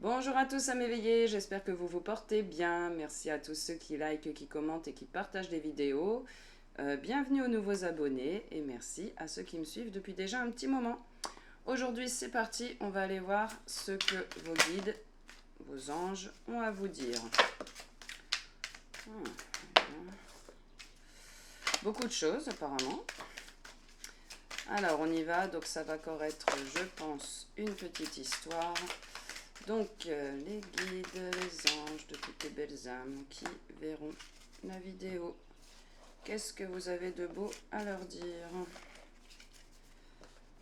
Bonjour à tous à m'éveiller, j'espère que vous vous portez bien. Merci à tous ceux qui likent, qui commentent et qui partagent des vidéos. Bienvenue aux nouveaux abonnés et merci à ceux qui me suivent depuis déjà un petit moment. Aujourd'hui c'est parti, on va aller voir ce que vos guides, vos anges ont à vous dire. Beaucoup de choses apparemment. Alors on y va, donc ça va encore être, je pense, une petite histoire. Donc les guides, les anges de toutes les belles âmes qui verront la vidéo. Qu'est-ce que vous avez de beau à leur dire?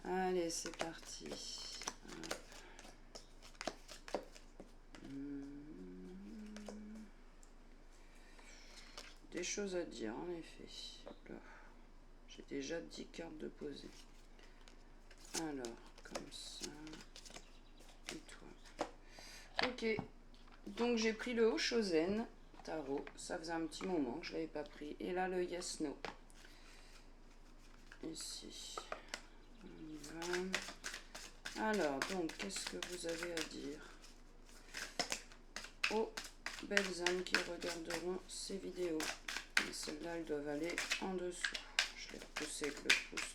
Allez, c'est parti. Des choses à dire en effet. J'ai déjà 10 cartes de poser. Alors, comme ça. Et toi. Ok. Donc j'ai pris le Oshozen Tarot. Ça faisait un petit moment que je ne l'avais pas pris. Et là, le Yes No. Ici. On y va. Alors, donc, qu'est-ce que vous avez à dire aux belles âmes qui regarderont ces vidéos? Et celles-là, elles doivent aller en dessous. Je vais repousser avec le pouce.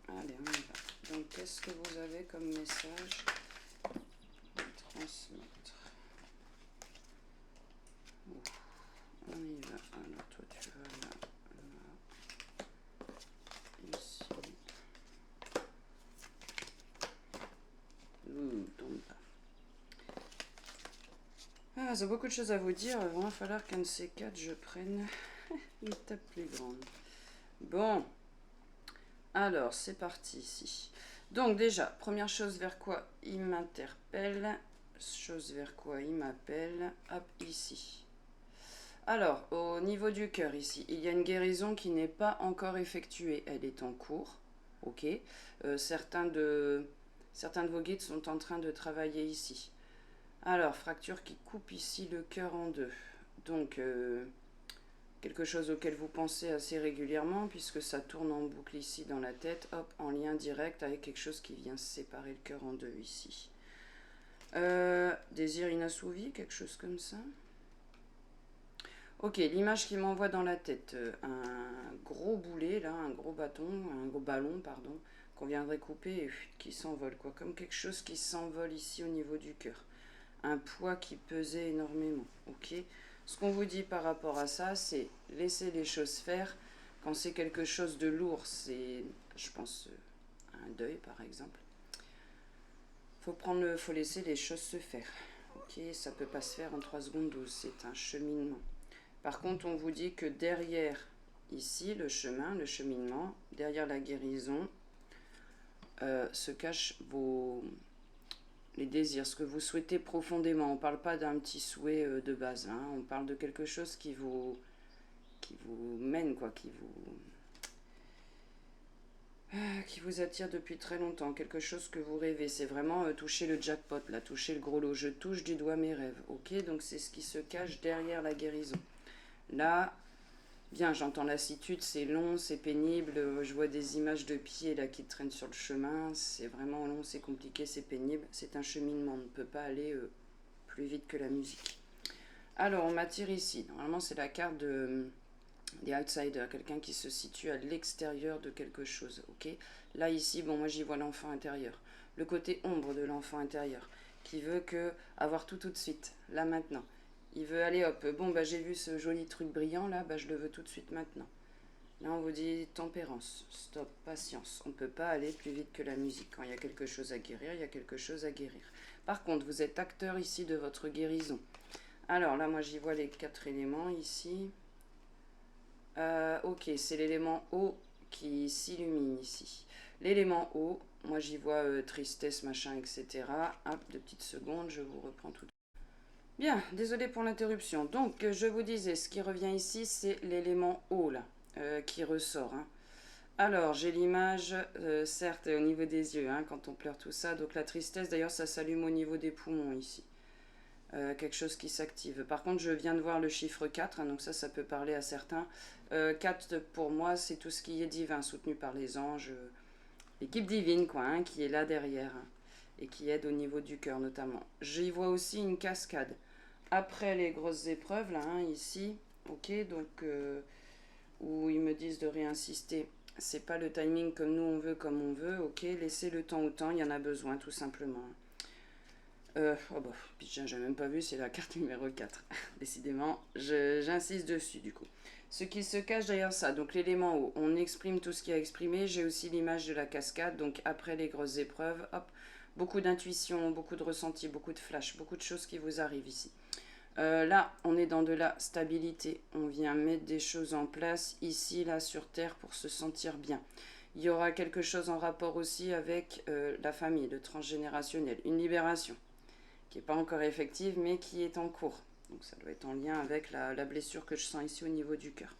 Allez, on y va. Donc, qu'est-ce que vous avez comme message à transmettre? On y va. Alors, toi, tu vas là, là, ici. Tombe pas. Ah, j'ai beaucoup de choses à vous dire. Il va falloir qu'un de ces quatre, je prenne une table plus grande. Bon. Alors, c'est parti ici. Donc déjà, première chose vers quoi il m'interpelle, chose vers quoi il m'appelle, hop, ici. Alors, au niveau du cœur ici, il y a une guérison qui n'est pas encore effectuée, elle est en cours, ok. Certains de vos guides sont en train de travailler ici. Alors, fracture qui coupe ici le cœur en deux. Donc, quelque chose auquel vous pensez assez régulièrement, puisque ça tourne en boucle ici dans la tête, hop, en lien direct avec quelque chose qui vient séparer le cœur en deux ici. Désir inassouvi, quelque chose comme ça. Ok, l'image qui m'envoie dans la tête, un gros boulet, là, un gros ballon, pardon, qu'on viendrait couper et qui s'envole, quoi, comme quelque chose qui s'envole ici au niveau du cœur. Un poids qui pesait énormément, ok. Ce qu'on vous dit par rapport à ça, c'est laisser les choses faire. Quand c'est quelque chose de lourd, c'est, je pense, un deuil par exemple. Faut laisser les choses se faire. Ok, ça peut pas se faire en 3 secondes 12, c'est un cheminement. Par contre, on vous dit que derrière, ici, le chemin, le cheminement, derrière la guérison, se cachent les désirs, ce que vous souhaitez profondément. On ne parle pas d'un petit souhait de base, hein. On parle de quelque chose qui vous mène, quoi, qui vous attire depuis très longtemps, quelque chose que vous rêvez. C'est vraiment toucher le jackpot, là, toucher le gros lot. Je touche du doigt mes rêves, ok. Donc c'est ce qui se cache derrière la guérison. Là, bien, j'entends lassitude, c'est long, c'est pénible, je vois des images de pieds là qui traînent sur le chemin, c'est vraiment long, c'est compliqué, c'est pénible, c'est un cheminement, on ne peut pas aller plus vite que la musique. Alors, on m'attire ici, normalement c'est la carte des outsiders, quelqu'un qui se situe à l'extérieur de quelque chose, ok. Là, ici, bon, moi j'y vois l'enfant intérieur, le côté ombre de l'enfant intérieur, qui veut avoir tout de suite, là maintenant. Il veut aller, hop, bon, bah j'ai vu ce joli truc brillant là, bah je le veux tout de suite maintenant. Là, on vous dit tempérance, stop, patience. On ne peut pas aller plus vite que la musique. Quand il y a quelque chose à guérir, il y a quelque chose à guérir. Par contre, vous êtes acteur ici de votre guérison. Alors là, moi j'y vois les 4 éléments ici. Ok, c'est l'élément eau qui s'illumine ici. L'élément eau, moi j'y vois tristesse, machin, etc. Hop, 2 petites secondes, je vous reprends tout. Bien, désolé pour l'interruption. Donc, je vous disais, ce qui revient ici, c'est l'élément eau, là, qui ressort. Hein. Alors, j'ai l'image, certes, au niveau des yeux, hein, quand on pleure tout ça. Donc, la tristesse, d'ailleurs, ça s'allume au niveau des poumons, ici. Quelque chose qui s'active. Par contre, je viens de voir le chiffre 4, hein, donc ça peut parler à certains. 4, pour moi, c'est tout ce qui est divin, soutenu par les anges. L'équipe divine, quoi, hein, qui est là derrière. et qui aide au niveau du cœur notamment. J'y vois aussi une cascade. Après les grosses épreuves, là, hein, ici, ok, donc où ils me disent de réinsister. C'est pas le timing comme nous on veut, comme on veut, ok, laissez le temps au temps, il y en a besoin tout simplement. Oh bah, j'ai même pas vu, c'est la carte numéro 4. Décidément, j'insiste dessus du coup. Ce qui se cache derrière ça, donc l'élément haut, on exprime tout ce qu'il y a exprimé. J'ai aussi l'image de la cascade, donc après les grosses épreuves, hop, beaucoup d'intuition, beaucoup de ressenti, beaucoup de flash, beaucoup de choses qui vous arrivent ici. Là, on est dans de la stabilité. On vient mettre des choses en place ici, là, sur Terre pour se sentir bien. Il y aura quelque chose en rapport aussi avec la famille, le transgénérationnel, une libération qui n'est pas encore effective mais qui est en cours. Donc ça doit être en lien avec la blessure que je sens ici au niveau du cœur.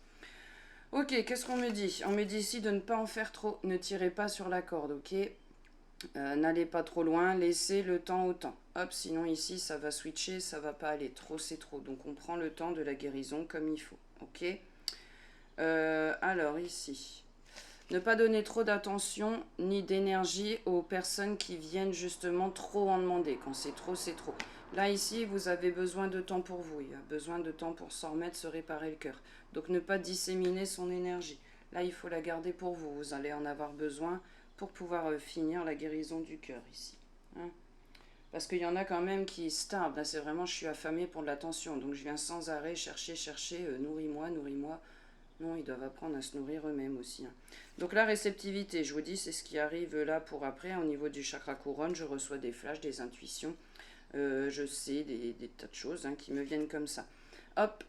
Ok, qu'est-ce qu'on me dit? On me dit ici de ne pas en faire trop, ne tirez pas sur la corde, ok? N'allez pas trop loin, laissez le temps au temps. Hop, sinon ici ça va switcher, ça va pas aller, trop c'est trop. Donc on prend le temps de la guérison comme il faut, ok? Alors ici, ne pas donner trop d'attention ni d'énergie aux personnes qui viennent justement trop en demander. Quand c'est trop, c'est trop. Là, ici, vous avez besoin de temps pour vous. Il y a besoin de temps pour s'en remettre, se réparer le cœur. Donc, ne pas disséminer son énergie. Là, il faut la garder pour vous. Vous allez en avoir besoin pour pouvoir finir la guérison du cœur ici. Hein, parce qu'il y en a quand même qui starvent. Là, c'est vraiment, je suis affamée pour de l'attention. Donc, je viens sans arrêt chercher, nourris-moi, nourris-moi. Non, ils doivent apprendre à se nourrir eux-mêmes aussi. Hein. Donc la réceptivité, je vous dis, c'est ce qui arrive là pour après. Au niveau du chakra couronne, je reçois des flashs, des intuitions. Je sais des tas de choses qui me viennent comme ça. Hop,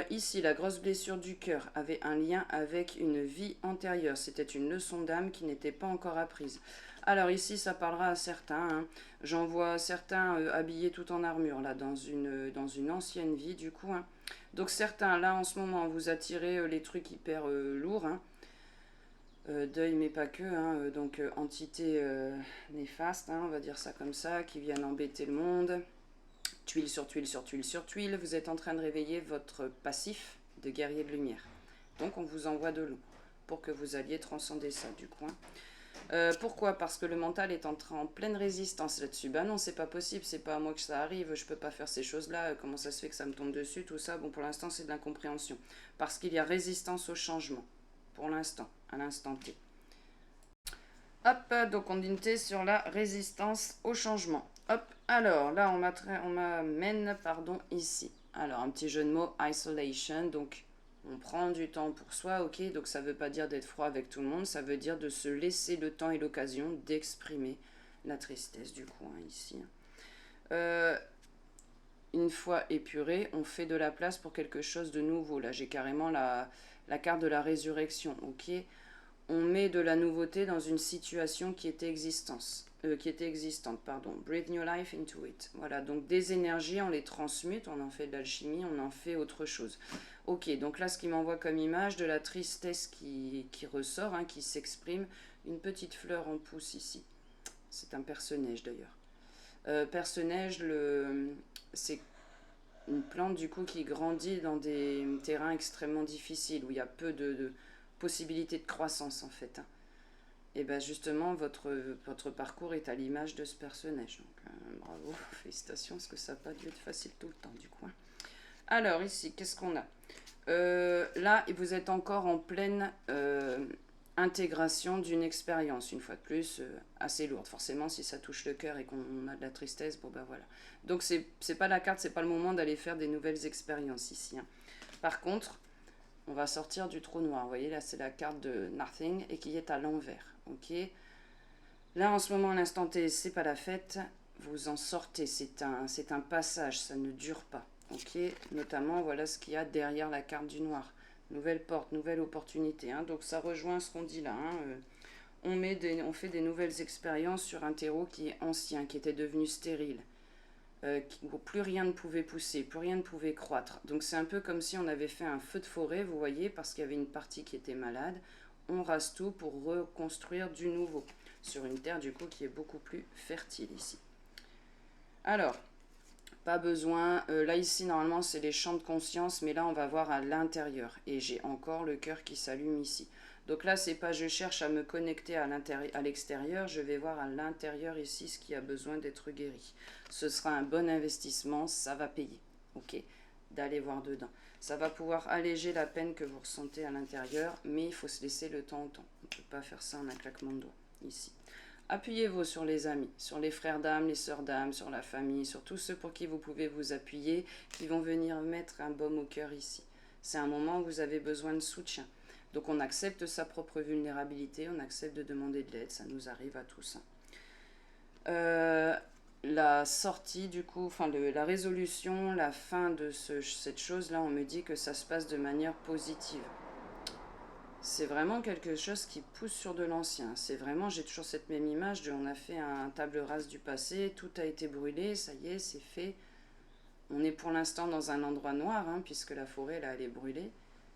ici, la grosse blessure du cœur avait un lien avec une vie antérieure. C'était une leçon d'âme qui n'était pas encore apprise. Alors ici, ça parlera à certains. Hein. J'en vois certains habillés tout en armure, là, dans une ancienne vie, du coup. Hein. Donc certains, là, en ce moment, vous attirez les trucs hyper lourds. Hein. Deuil, mais pas que. Hein. Donc entités néfastes, hein, on va dire ça comme ça, qui viennent embêter le monde. Tuile sur tuile sur tuile sur tuile, vous êtes en train de réveiller votre passif de guerrier de lumière. Donc on vous envoie de l'eau pour que vous alliez transcender ça du coin. Pourquoi? Parce que le mental est en pleine résistance là-dessus. Bah non, c'est pas possible, c'est pas à moi que ça arrive, je peux pas faire ces choses-là, comment ça se fait que ça me tombe dessus, tout ça. Bon, pour l'instant, c'est de l'incompréhension. Parce qu'il y a résistance au changement, pour l'instant, à l'instant T. Hop, donc on était sur la résistance au changement. Hop, alors là on m'amène, ici. Alors un petit jeu de mots, isolation, donc on prend du temps pour soi, ok, donc ça veut pas dire d'être froid avec tout le monde, ça veut dire de se laisser le temps et l'occasion d'exprimer la tristesse du coup, ici. Une fois épuré, on fait de la place pour quelque chose de nouveau. Là j'ai carrément la carte de la résurrection, ok. On met de la nouveauté dans une situation qui était existante. Breathe new life into it. Voilà, donc des énergies, on les transmute, on en fait de l'alchimie, on en fait autre chose. Ok, donc là, ce qui m'envoie comme image, de la tristesse qui ressort, qui s'exprime. Une petite fleur en pousse ici. C'est un perce-neige d'ailleurs. Perce-neige, c'est une plante du coup qui grandit dans des terrains extrêmement difficiles, où il y a peu de possibilité de croissance en fait. Et bien justement, votre parcours est à l'image de ce personnage. Donc bravo, félicitations, parce que ça n'a pas dû être facile tout le temps du coup. Alors ici, qu'est-ce qu'on a? Là, vous êtes encore en pleine intégration d'une expérience, une fois de plus, assez lourde. Forcément, si ça touche le cœur et qu'on a de la tristesse, bon ben voilà. Donc c'est pas la carte, c'est pas le moment d'aller faire des nouvelles expériences ici. Hein. Par contre, on va sortir du trou noir. Vous voyez, là, c'est la carte de Nothing et qui est à l'envers. Ok. Là, en ce moment, à l'instant T, c'est pas la fête. Vous en sortez. C'est un passage. Ça ne dure pas. Ok. Notamment, voilà ce qu'il y a derrière la carte du noir. Nouvelle porte, nouvelle opportunité. Hein. Donc, ça rejoint ce qu'on dit là. Hein. On fait des nouvelles expériences sur un terreau qui est ancien, qui était devenu stérile. Où plus rien ne pouvait pousser, plus rien ne pouvait croître. Donc c'est un peu comme si on avait fait un feu de forêt, vous voyez, parce qu'il y avait une partie qui était malade. On rase tout pour reconstruire du nouveau, sur une terre du coup qui est beaucoup plus fertile ici. Alors, pas besoin, là ici normalement c'est les champs de conscience, mais là on va voir à l'intérieur. Et j'ai encore le cœur qui s'allume ici. Donc là, c'est pas je cherche à me connecter à l'extérieur, je vais voir à l'intérieur ici ce qui a besoin d'être guéri. Ce sera un bon investissement, ça va payer, ok, d'aller voir dedans. Ça va pouvoir alléger la peine que vous ressentez à l'intérieur, mais il faut se laisser le temps au temps. On ne peut pas faire ça en un claquement de doigts, ici. Appuyez-vous sur les amis, sur les frères d'âme, les sœurs d'âme, sur la famille, sur tous ceux pour qui vous pouvez vous appuyer, qui vont venir mettre un baume au cœur ici. C'est un moment où vous avez besoin de soutien. Donc on accepte sa propre vulnérabilité, on accepte de demander de l'aide, ça nous arrive à tous. La sortie du coup, enfin la résolution, la fin de cette chose-là, on me dit que ça se passe de manière positive. C'est vraiment quelque chose qui pousse sur de l'ancien. C'est vraiment, j'ai toujours cette même image de on a fait un table rase du passé, tout a été brûlé, ça y est, c'est fait. On est pour l'instant dans un endroit noir, hein, puisque la forêt, là, elle est brûlée.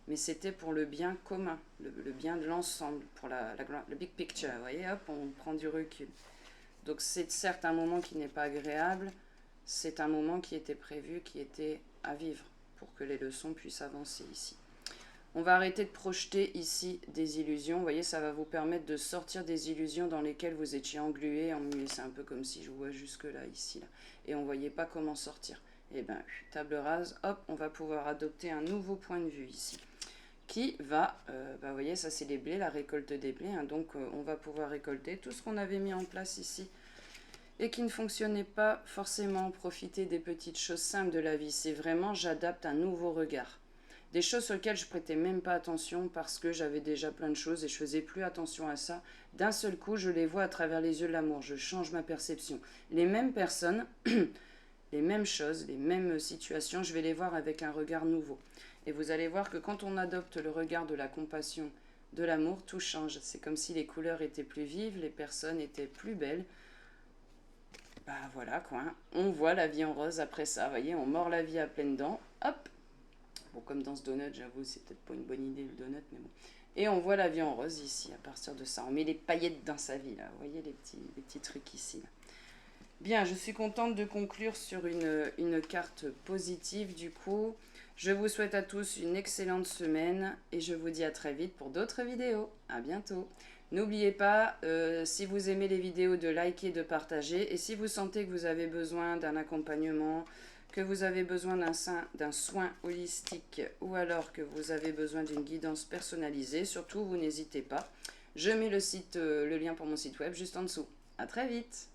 Mais c'était pour le bien commun, le bien de l'ensemble, pour le big picture, vous voyez, hop, on prend du recul. Donc c'est certes un moment qui n'est pas agréable, c'est un moment qui était prévu, qui était à vivre, pour que les leçons puissent avancer ici. On va arrêter de projeter ici des illusions. Vous voyez, ça va vous permettre de sortir des illusions dans lesquelles vous étiez englué, emmué. C'est un peu comme si je vois jusque là, ici, là. Et on ne voyait pas comment sortir. Et bien, table rase, hop, on va pouvoir adopter un nouveau point de vue ici. Qui va, vous voyez, ça c'est les blés, la récolte des blés. Hein, donc, on va pouvoir récolter tout ce qu'on avait mis en place ici et qui ne fonctionnait pas forcément. Profiter des petites choses simples de la vie. C'est vraiment, j'adapte un nouveau regard. Des choses sur lesquelles je prêtais même pas attention parce que j'avais déjà plein de choses et je faisais plus attention à ça. D'un seul coup, je les vois à travers les yeux de l'amour. Je change ma perception. Les mêmes personnes, les mêmes choses, les mêmes situations, je vais les voir avec un regard nouveau. Et vous allez voir que quand on adopte le regard de la compassion, de l'amour, tout change. C'est comme si les couleurs étaient plus vives, les personnes étaient plus belles. Bah voilà quoi, on voit la vie en rose après ça, vous voyez, on mord la vie à pleines dents, hop. Bon, comme dans ce donut, j'avoue, c'est peut-être pas une bonne idée le donut, mais bon. Et on voit la vie en rose ici, à partir de ça. On met les paillettes dans sa vie, là. Vous voyez les petits trucs ici, là. Bien, je suis contente de conclure sur une carte positive, du coup. Je vous souhaite à tous une excellente semaine et je vous dis à très vite pour d'autres vidéos. À bientôt. N'oubliez pas, si vous aimez les vidéos, de liker, de partager. Et si vous sentez que vous avez besoin d'un accompagnement, que vous avez besoin d'un soin holistique ou alors que vous avez besoin d'une guidance personnalisée, surtout, vous n'hésitez pas. Je mets le lien pour mon site web juste en dessous. À très vite!